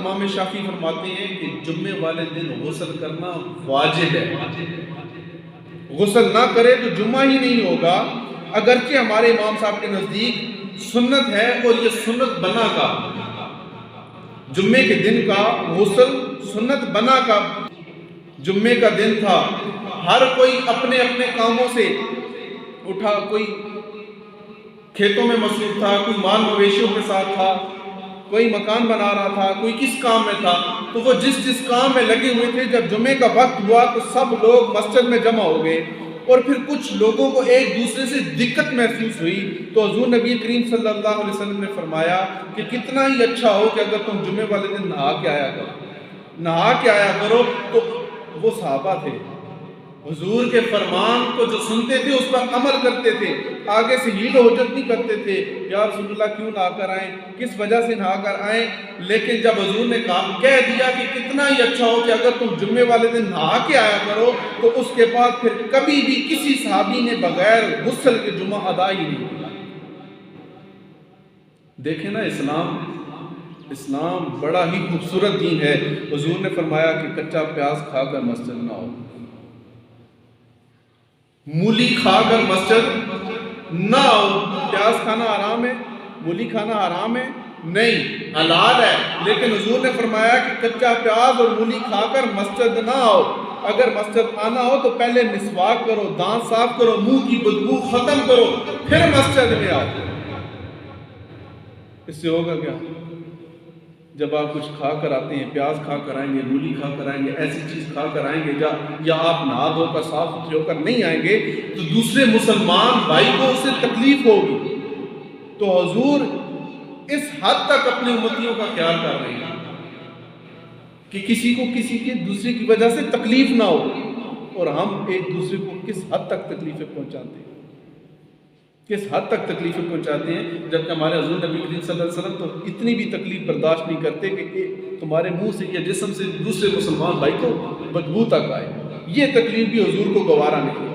امام شافعی فرماتے ہیں کہ جمعے والے دن غسل کرنا واجب ہے، غسل نہ کرے تو جمعہ ہی نہیں ہوگا، اگرچہ ہمارے امام صاحب کے نزدیک سنت ہے، اور یہ سنت بنا کا جمعے کے دن کا غسل سنت بنا کا جمعے کا دن تھا، ہر کوئی اپنے اپنے کاموں سے اٹھا، کوئی کھیتوں میں مصروف تھا، کوئی مال مویشیوں کے ساتھ تھا، کوئی مکان بنا رہا تھا، کوئی کس کام میں تھا، تو وہ جس کام میں لگے ہوئے تھے، جب جمعے کا وقت ہوا تو سب لوگ مسجد میں جمع ہو گئے، اور پھر کچھ لوگوں کو ایک دوسرے سے دقت محسوس ہوئی، تو حضور نبی کریم صلی اللہ علیہ وسلم نے فرمایا کہ کتنا ہی اچھا ہو کہ اگر تم جمعے والے دن نہا کے آیا کرو۔ تو وہ صحابہ تھے، حضور کے فرمان کو جو سنتے تھے اس پر عمل کرتے تھے، آگے سے ہیل و حجت نہیں کرتے تھے، یا رسول اللہ کیوں نہا کر آئیں، کس وجہ سے نہا کر آئیں، لیکن جب حضور نے کہہ دیا کہ کتنا ہی اچھا ہو کہ اگر تم جمعے والے دن نہا کے آیا کرو، تو اس کے بعد پھر کبھی بھی کسی صحابی نے بغیر غسل کے جمعہ ادا ہی نہیں کیا۔ دیکھیں نا، اسلام بڑا ہی خوبصورت دین ہے۔ حضور نے فرمایا کہ کچا پیاز کھا کر مسجد نہ آؤ، مولی کھا کر مسجد نہ آؤ۔ پیاز کھانا حرام ہے، مولی کھانا حرام ہے؟ نہیں، حلال ہے، لیکن حضور نے فرمایا کہ کچا پیاز اور مولی کھا کر مسجد نہ آؤ۔ اگر مسجد آنا ہو تو پہلے مسواک کرو، دانت صاف کرو، منہ کی بدبو ختم کرو، پھر مسجد میں آؤ۔ اس سے ہوگا کیا؟ جب آپ کچھ کھا کر آتے ہیں، پیاز کھا کر آئیں گے، مولی کھا کر آئیں گے، ایسی چیز کھا کر آئیں گے یا آپ نہا دھو کر صاف ستھرے ہو کر نہیں آئیں گے تو دوسرے مسلمان بھائی کو اس سے تکلیف ہوگی۔ تو حضور اس حد تک اپنے امتیوں کا خیال کر رہے ہیں کہ کسی کو کسی کے دوسرے کی وجہ سے تکلیف نہ ہو، اور ہم ایک دوسرے کو کس حد تک تکلیفیں پہنچاتے ہیں، جبکہ ہمارے حضور نبی کریم صلی اللہ علیہ وسلم تو اتنی بھی تکلیف برداشت نہیں کرتے کہ تمہارے منہ سے یا جسم سے دوسرے مسلمان بھائی کو بدبو تک آئے، یہ تکلیف بھی حضور کو گوارا نہیں۔